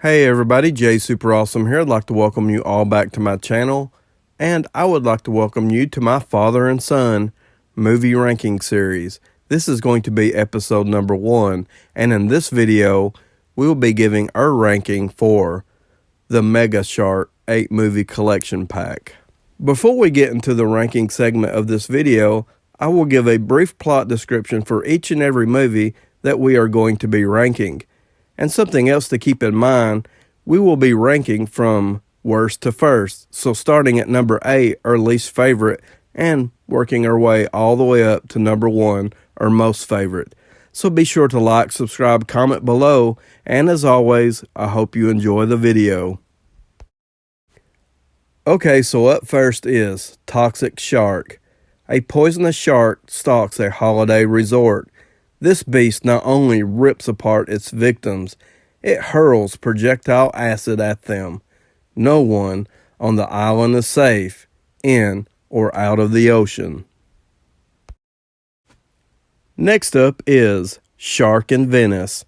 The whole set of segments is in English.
Hey everybody, Jay Super Awesome here. I'd like to welcome you all back to my channel, and I would like to welcome you to my father and son movie ranking series. This is going to be episode number 1, and in this video, we will be giving our ranking for the Meg-A-Shark 8 movie collection pack. Before we get into the ranking segment of this video, I will give a brief plot description for each and every movie that we are going to be ranking. And something else to keep in mind, we will be ranking from worst to first. So starting at number 8, our least favorite, and working our way all the way up to number 1, our most favorite. So be sure to like, subscribe, comment below, and as always, I hope you enjoy the video. Okay, so up first is Toxic Shark. A poisonous shark stalks a holiday resort. This beast not only rips apart its victims, it hurls projectile acid at them. No one on the island is safe, in or out of the ocean. Next up is Shark in Venice.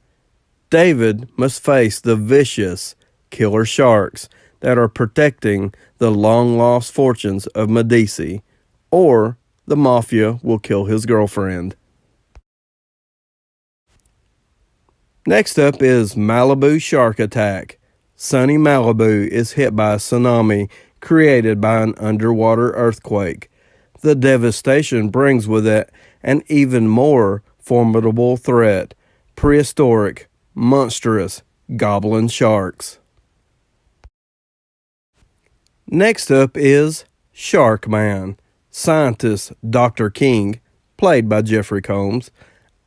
David must face the vicious killer sharks that are protecting the long-lost fortunes of Medici, or the mafia will kill his girlfriend. Next up is Malibu Shark Attack. Sunny Malibu is hit by a tsunami created by an underwater earthquake. The devastation brings with it an even more formidable threat: prehistoric, monstrous, goblin sharks. Next up is Shark Man. Scientist Dr. King, played by Jeffrey Combs,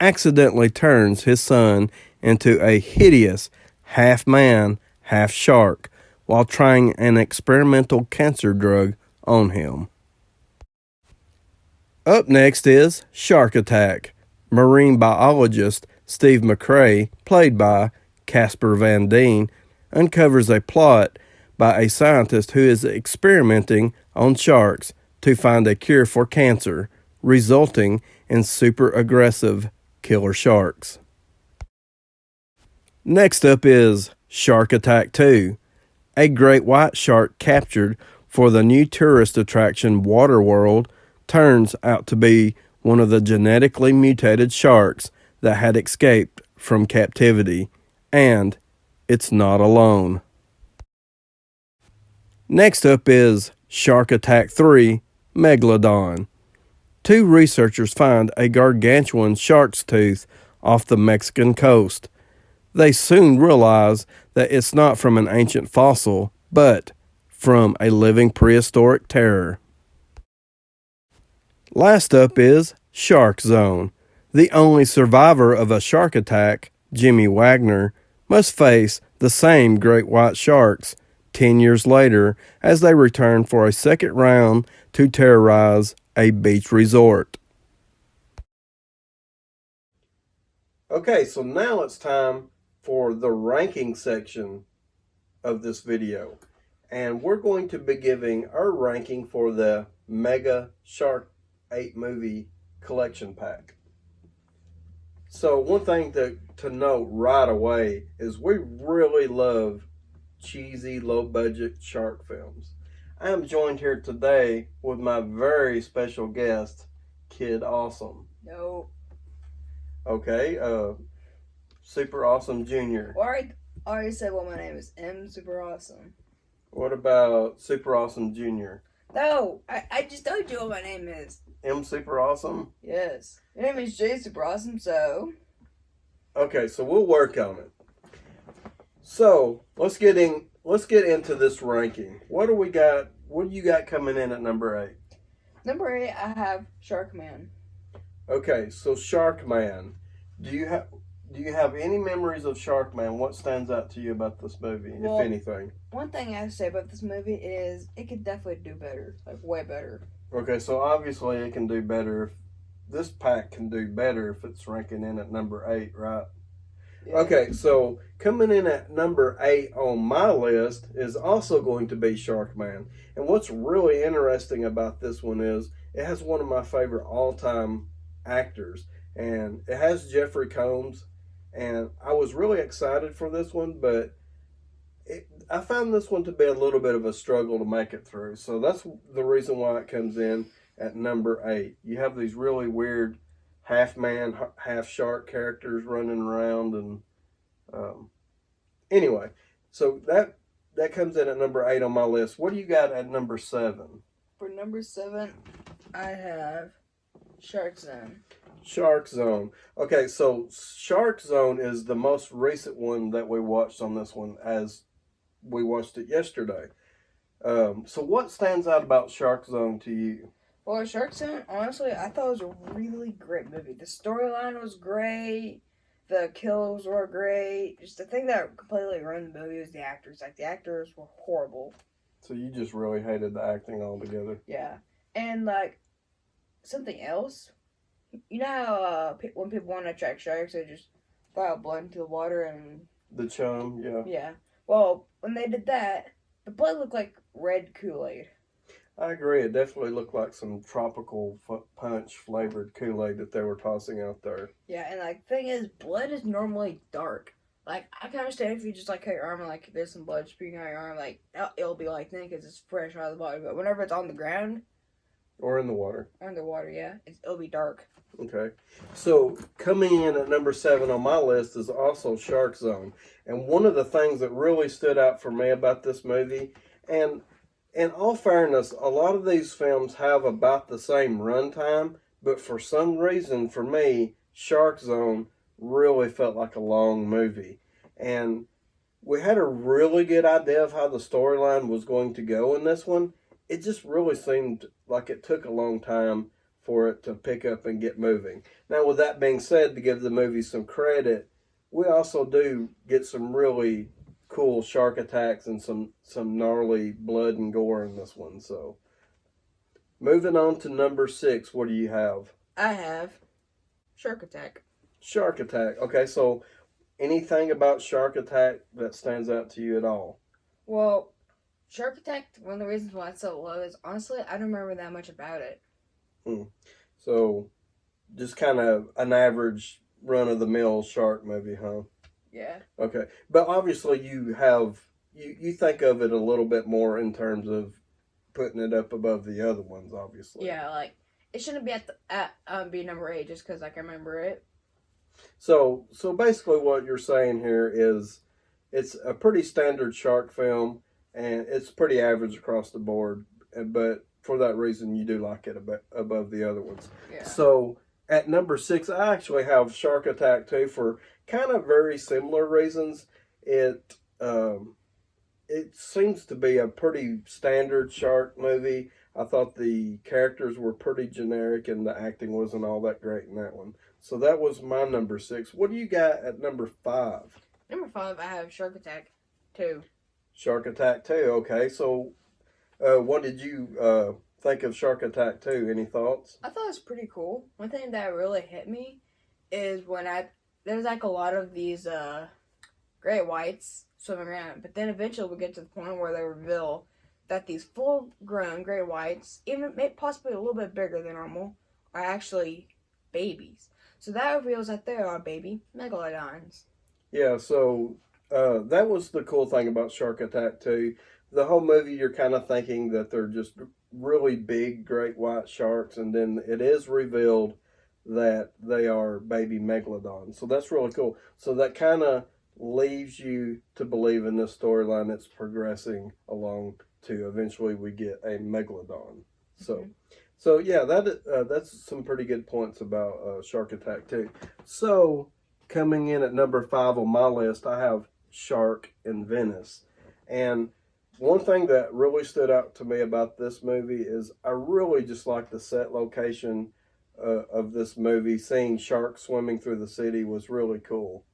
accidentally turns his son into a hideous half-man, half-shark while trying an experimental cancer drug on him. Up next is Shark Attack. Marine biologist Steve McRae, played by Casper Van Dien, uncovers a plot by a scientist who is experimenting on sharks to find a cure for cancer, resulting in super aggressive killer sharks. Next up is Shark Attack 2. A great white shark captured for the new tourist attraction Waterworld turns out to be one of the genetically mutated sharks that had escaped from captivity, and it's not alone. Next up is Shark Attack 3 Megalodon. 2 researchers find a gargantuan shark's tooth off the Mexican coast. They soon realize that it's not from an ancient fossil, but from a living prehistoric terror. Last up is Shark Zone. The only survivor of a shark attack, Jimmy Wagner, must face the same great white sharks 10 years later as they return for a second round to terrorize a beach resort. Okay, so now it's time for the ranking section of this video, and we're going to be giving our ranking for the Meg-A-Shark 8 movie collection pack. So one thing to note right away is we really love cheesy, low-budget shark films. I am joined here today with my very special guest, Kid Awesome. No. Okay, Super Awesome Jr. Well, I already said what my name is. M Super Awesome. What about Super Awesome Jr.? No, I just told you what my name is. M Super Awesome? Yes. Your name is J Super Awesome, so. Okay, so we'll work on it. So let's get into this ranking. What do we got? What do you got coming in at number 8? Number 8, I have Shark Man. Okay, so Shark Man. Do you have any memories of Shark Man? What stands out to you about this movie, if anything? One thing I have to say about this movie is it could definitely do better, like way better. Okay, so obviously it can do better. This pack can do better if it's ranking in at number 8, right? Yeah. Okay, so coming in at number 8 on my list is also going to be Shark Man. And what's really interesting about this one is it has one of my favorite all-time actors, and it has Jeffrey Combs. And I was really excited for this one, but I found this one to be a little bit of a struggle to make it through. So that's the reason why it comes in at number 8. You have these really weird half man, half shark characters running around, and um, anyway, so that comes in at number 8 on my list. What do you got at number 7? For number 7, I have Shark Zone. Shark Zone. Okay, so Shark Zone is the most recent one that we watched on this one, as we watched it yesterday. So what stands out about Shark Zone to you? Well, Shark Zone, honestly, I thought it was a really great movie. The storyline was great. The kills were great. Just the thing that completely ruined the movie was the actors. Like, the actors were horrible. So you just really hated the acting altogether? Yeah. And, like, something else. You know how when people want to attract sharks, they just fire blood into the water and... The chum, yeah. Yeah. Well, when they did that, the blood looked like red Kool-Aid. I agree. It definitely looked like some tropical punch flavored Kool-Aid that they were tossing out there. Yeah, and like the thing is, blood is normally dark. Like, I can understand if you just like cut your arm and like there's some blood spewing out your arm, like it'll be like thin because it's fresh out of the body. But whenever it's on the ground or in the water, yeah, it'll be dark. Okay, so coming in at number 7 on my list is also Shark Zone, and one of the things that really stood out for me about this movie, and in all fairness, a lot of these films have about the same runtime, but for some reason, for me, Shark Zone really felt like a long movie. And we had a really good idea of how the storyline was going to go in this one. It just really seemed like it took a long time for it to pick up and get moving. Now, with that being said, to give the movie some credit, we also do get some really cool shark attacks and some gnarly blood and gore in this one. So, moving on to number 6, what do you have? I have Shark Attack. Shark Attack. Okay, so anything about Shark Attack that stands out to you at all? Well, Shark Attack, one of the reasons why it's so low is, honestly, I don't remember that much about it. So, just kind of an average run-of-the-mill shark movie, huh? Yeah. Okay, but obviously you think of it a little bit more in terms of putting it up above the other ones, obviously. Yeah, like it shouldn't be be number 8 just because like I remember it. So basically, what you're saying here is it's a pretty standard shark film, and it's pretty average across the board. But for that reason, you do like it above the other ones. Yeah. So at number 6, I actually have Shark Attack 2 for kind of very similar reasons. It seems to be a pretty standard shark movie. I thought the characters were pretty generic and the acting wasn't all that great in that one. So that was my number 6. What do you got at number 5? Number 5, I have Shark Attack 2. Shark Attack 2, okay. So what did you think of Shark Attack 2? Any thoughts? I thought it was pretty cool. One thing that really hit me is when there's like a lot of these great whites swimming around, but then eventually we get to the point where they reveal that these full-grown great whites, even possibly a little bit bigger than normal, are actually babies. So that reveals that they are baby megalodons. Yeah, so that was the cool thing about Shark Attack 2. The whole movie, you're kind of thinking that they're just really big, great white sharks, and then it is revealed that they are baby megalodons. So that's really cool. So that kind of leaves you to believe in this storyline that's progressing along to eventually we get a megalodon. So yeah, that's some pretty good points about Shark Attack 2. So coming in at number 5 on my list, I have Shark in Venice. And one thing that really stood out to me about this movie is I really just like the set location of this movie. Seeing sharks swimming through the city was really cool.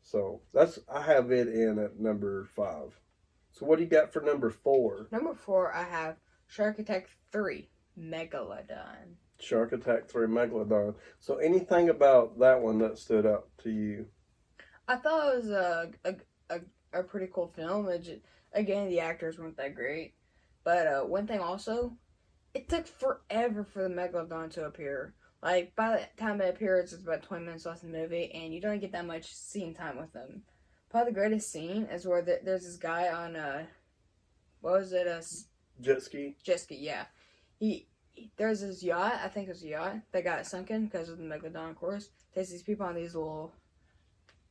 So I have it in at number 5. So what do you got for number 4? Number 4, I have Shark Attack 3, Megalodon. Shark Attack 3, Megalodon. So anything about that one that stood out to you? I thought it was a pretty cool film. Again, the actors weren't that great. But one thing also, it took forever for the Megalodon to appear. Like, by the time it appears, it's about 20 minutes left in the movie, and you don't get that much scene time with them. probably the greatest scene is where there's this guy on what was it, jet ski. Jet ski, yeah. There's this yacht, I think it was a yacht, that got sunken because of the Megalodon, of course. Takes these people on these little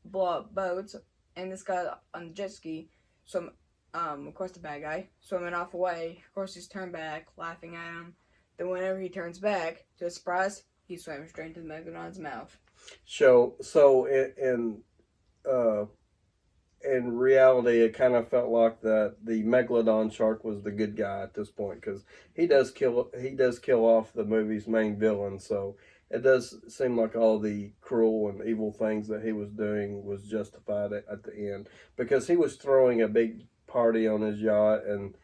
blow-up boats, and this guy on the jet ski, of course the bad guy, swimming off away. Of course he's turned back, laughing at him. Then whenever he turns back, to his surprise, he swam straight into the Megalodon's mouth. So in reality, it kind of felt like that the Megalodon shark was the good guy at this point, because he does kill off the movie's main villain. So it does seem like all the cruel and evil things that he was doing was justified at the end, because he was throwing a big party on his yacht, and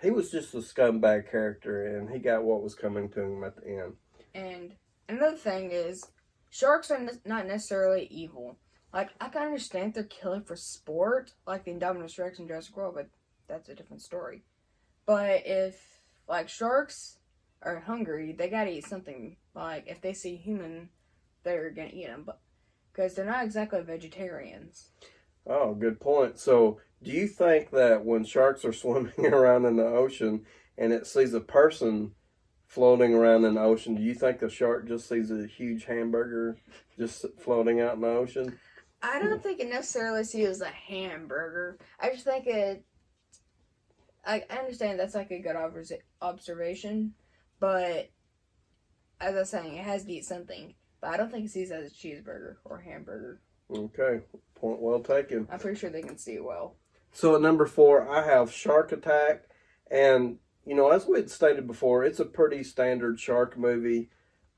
he was just a scumbag character, and he got what was coming to him at the end. And another thing is, sharks are not necessarily evil. Like, I can understand they're killing for sport, like the Indominus Rex in Jurassic World, but that's a different story. But if, like, sharks are hungry, they gotta eat something. Like, if they see human, they're gonna eat them. But because they're not exactly vegetarians. Oh, good point. So, do you think that when sharks are swimming around in the ocean and it sees a person floating around in the ocean, do you think the shark just sees a huge hamburger just floating out in the ocean? I don't think it necessarily sees as a hamburger. I just think I understand that's like a good observation, but as I was saying, it has to eat something. But I don't think it sees it as a cheeseburger or a hamburger. Okay, point well taken. I'm pretty sure they can see it well. So at number 4, I have Shark Attack, and as we had stated before, it's a pretty standard shark movie.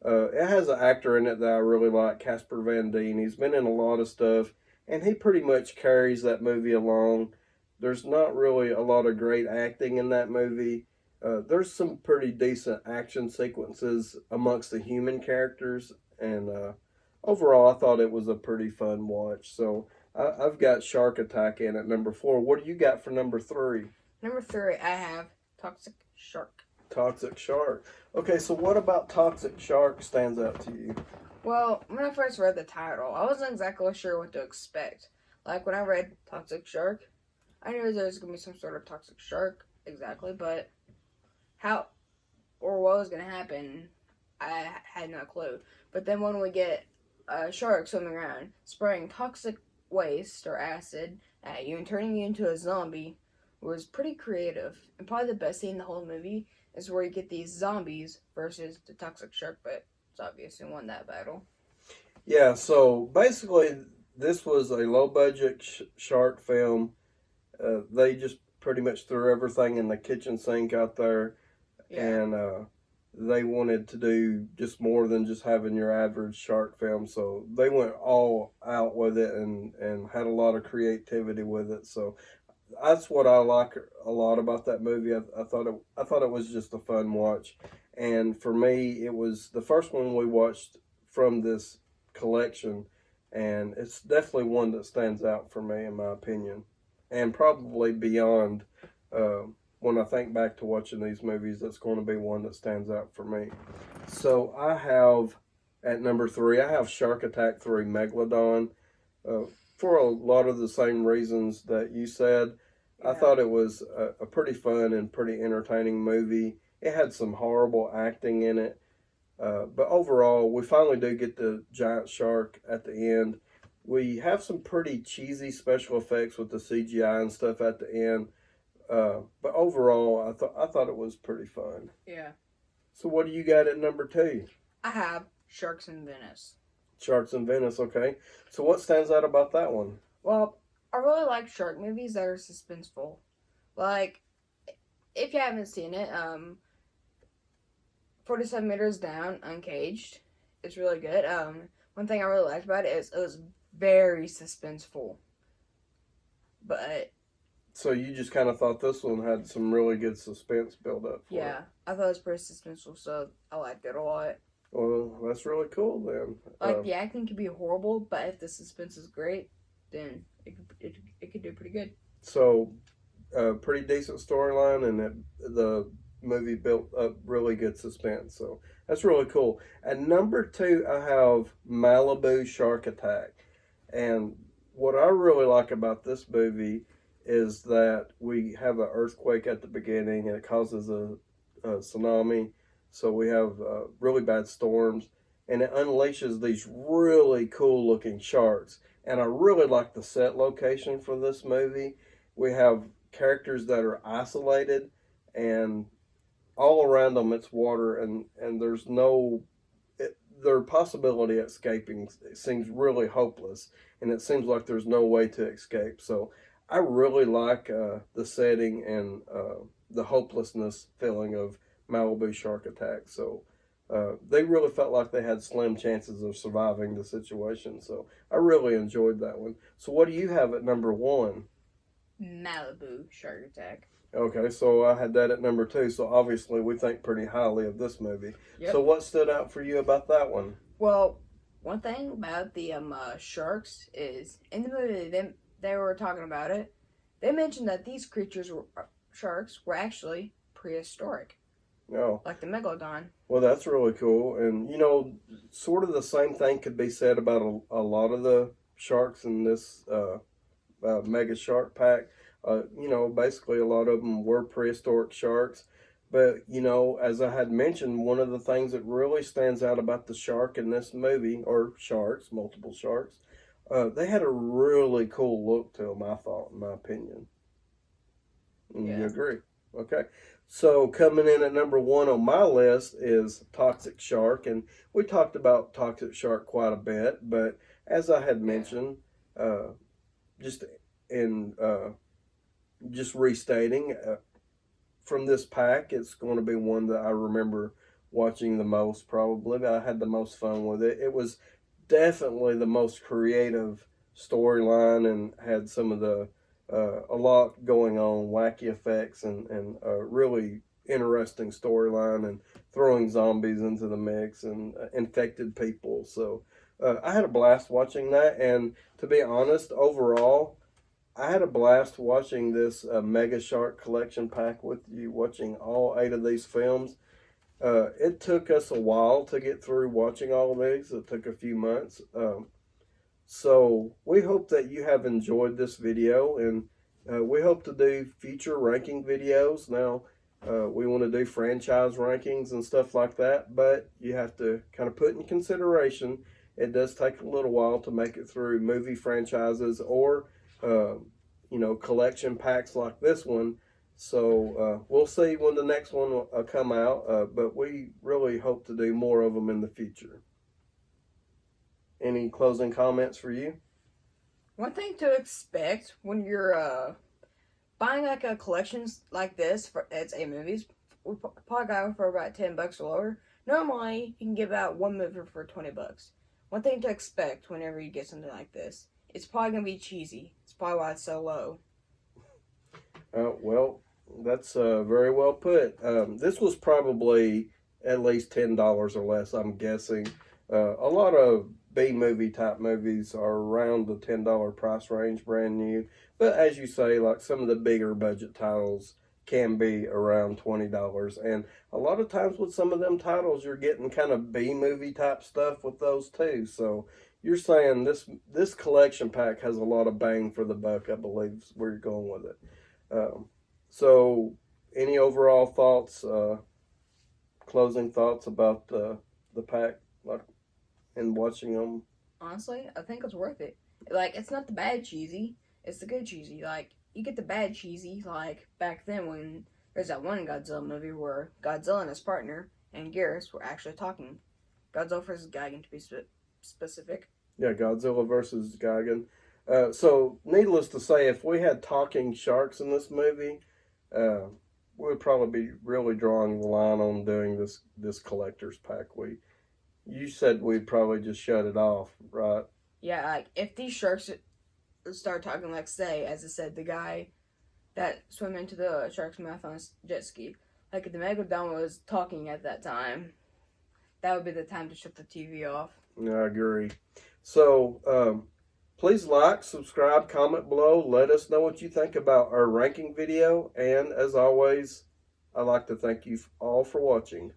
It has an actor in it that I really like, Casper Van Dien. He's been in a lot of stuff, and he pretty much carries that movie along. There's not really a lot of great acting in that movie. There's some pretty decent action sequences amongst the human characters, and overall, I thought it was a pretty fun watch. So I've got Shark Attack in at number 4. What do you got for number 3? Number 3, I have Toxic Shark. Toxic Shark. Okay, so what about Toxic Shark stands out to you? Well, when I first read the title, I wasn't exactly sure what to expect. Like, when I read Toxic Shark, I knew there was going to be some sort of toxic shark, exactly, but how or what was going to happen, I had no clue. But then when we get a shark swimming around, spraying toxic waste or acid at you and turning you into a zombie was pretty creative. And probably the best scene in the whole movie is where you get these zombies versus the toxic shark, but it's obviously won that battle. Yeah, so basically this was a low-budget shark film. They just pretty much threw everything in the kitchen sink out there, and they wanted to do just more than just having your average shark film. So they went all out with it and had a lot of creativity with it. So that's what I like a lot about that movie. I thought it was just a fun watch, and for me, it was the first one we watched from this collection, and it's definitely one that stands out for me in my opinion, and probably beyond. When I think back to watching these movies, that's going to be one that stands out for me. So I have at number 3, I have Shark Attack 3 Megalodon. For a lot of the same reasons that you said. Yeah. I thought it was a pretty fun and pretty entertaining movie. It had some horrible acting in it. But overall, we finally do get the giant shark at the end. We have some pretty cheesy special effects with the CGI and stuff at the end. But overall, I thought it was pretty fun. Yeah. So what do you got at number 2? I have Sharks in Venice. Sharks in Venice, okay. So what stands out about that one? Well, I really like shark movies that are suspenseful. Like, if you haven't seen it, 47 Meters Down, Uncaged. It's really good. One thing I really liked about it is it was very suspenseful. But... So you just kind of thought this one had some really good suspense build up for it. I thought it was pretty suspenseful, so I liked it a lot. Well, that's really cool then. Like, the acting could be horrible, but if the suspense is great, then it could do pretty good. So, pretty decent storyline, and the movie built up really good suspense. So, that's really cool. At number 2, I have Malibu Shark Attack. And what I really like about this movie is that we have an earthquake at the beginning and it causes a tsunami. So we have really bad storms and it unleashes these really cool looking sharks. And I really like the set location for this movie. We have characters that are isolated and all around them it's water and there's no their possibility of escaping seems really hopeless, and it seems like there's no way to escape. So I really like the setting and the hopelessness feeling of Malibu shark attack. So they really felt like they had slim chances of surviving the situation. So I really enjoyed that one. So what do you have at number one? Malibu shark attack. Okay, so I had that at number two. So obviously we think pretty highly of this movie. Yep. So what stood out for you about that one? Well, one thing about the sharks is in the movie they were talking about it. They mentioned that these creatures sharks were actually prehistoric. Oh, like the megalodon. Well, that's really cool. And, sort of the same thing could be said about a lot of the sharks in this Meg-A-Shark pack. Basically a lot of them were prehistoric sharks. But, as I had mentioned, one of the things that really stands out about the shark in this movie, or sharks, multiple sharks, they had a really cool look to them, I thought, in my opinion. Yeah. You agree? Okay. So coming in at number one on my list is Toxic Shark, and we talked about Toxic Shark quite a bit. But as I had mentioned, just in just restating, from this pack, it's going to be one that I remember watching the most. Probably, I had the most fun with it. It was definitely the most creative storyline and had some of the a lot going on, wacky effects, and really interesting storyline, and throwing zombies into the mix and infected people. So I had a blast watching that, and to be honest, overall, I had a blast watching this Meg-A-Shark collection pack with you, watching all 8 of these films. It took us a while to get through watching all of these. It took a few months. So we hope that you have enjoyed this video, and we hope to do future ranking videos. Now, we want to do franchise rankings and stuff like that, but you have to kind of put in consideration it does take a little while to make it through movie franchises or collection packs like this one. So we'll see when the next one will come out, but we really hope to do more of them in the future. Any closing comments for you? One thing to expect when you're buying like a collection like this for it's 8 movies, we probably got for about $10 or lower. Normally, you can give out one movie for $20. One thing to expect whenever you get something like this, it's probably gonna be cheesy. It's probably why it's so low. Well, that's very well put. This was probably at least $10 or less, I'm guessing. A lot of B-movie type movies are around the $10 price range, brand new. But as you say, like some of the bigger budget titles can be around $20. And a lot of times with some of them titles, you're getting kind of B-movie type stuff with those too. So you're saying this collection pack has a lot of bang for the buck, I believe is where you're going with it. So any overall thoughts, closing thoughts about the pack, like, and watching them? Honestly, I think it's worth it. Like, it's not the bad cheesy, it's the good cheesy. Like, you get the bad cheesy, like, back then when there's that one Godzilla movie where Godzilla and his partner and Garrus were actually talking. Godzilla versus Gigan, to be specific. Yeah, Godzilla versus Gigan. So, needless to say, if we had talking sharks in this movie, we'd probably be really drawing the line on doing this collector's pack. You said we'd probably just shut it off, right? Yeah, like, if these sharks start talking, like, say, as I said, the guy that swam into the shark's mouth on a jet ski, like, if the Megalodon was talking at that time, that would be the time to shut the TV off. Yeah, I agree. So, please like, subscribe, comment below. Let us know what you think about our ranking video. And as always, I'd like to thank you all for watching.